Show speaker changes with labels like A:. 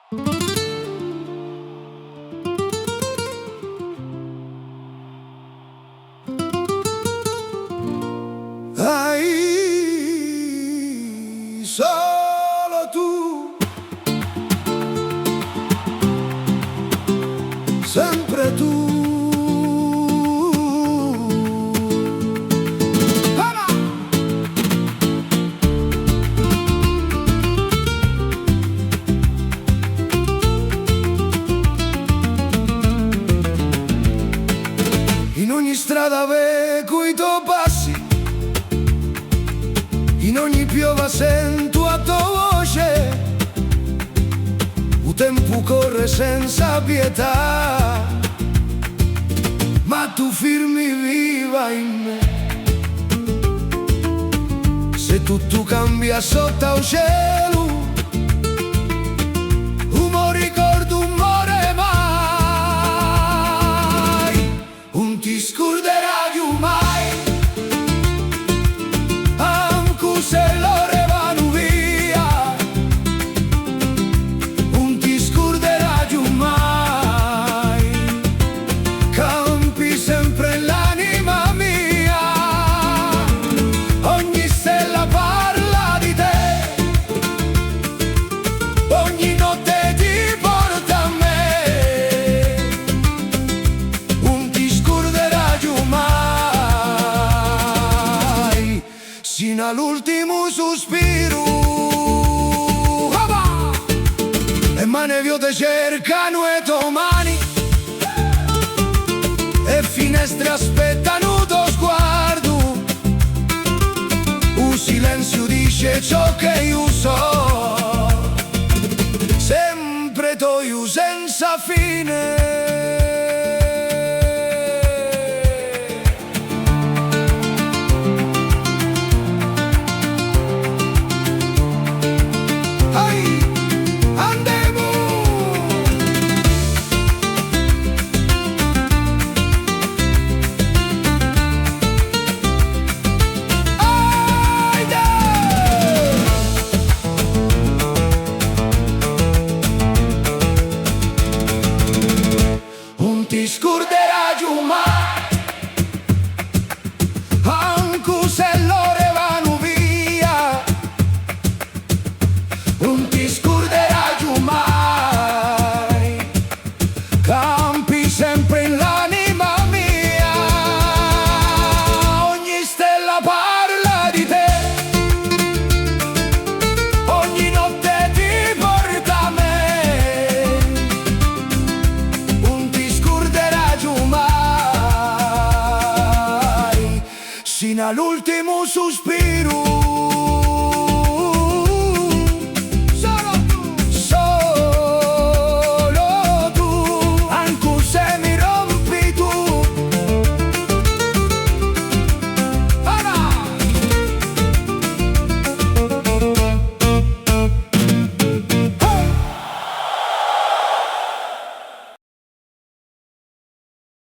A: Hai solo tu, sempre tu. In ogni strada ve cui tu passi, in ogni piova sento a tua voce, il tempo corre senza pietà, ma tu firmi viva in me. Se tutto cambia sotto il cielo, un ricordo, un more mai, non ti scorderai più mai, anche se l'ore vanno via, non ti scorderai più mai, campi sempre l'anima mia, ogni stella parla di te, ogni notte ti porta a me, non ti scorderai più mai, sino all'ultimo sospiro. Le mani vuote cercano e domani, e finestre aspettano tuo sguardo, un silenzio dice ciò che io so, sempre tu io senza fine. Ti scorderai più mai, anche se l'ore vanno via, non ti scorderai più mai, campi sempre in l'anima mia, ogni stella parla di te, ogni notte ti porta a me, sino all'ultimo sospiro.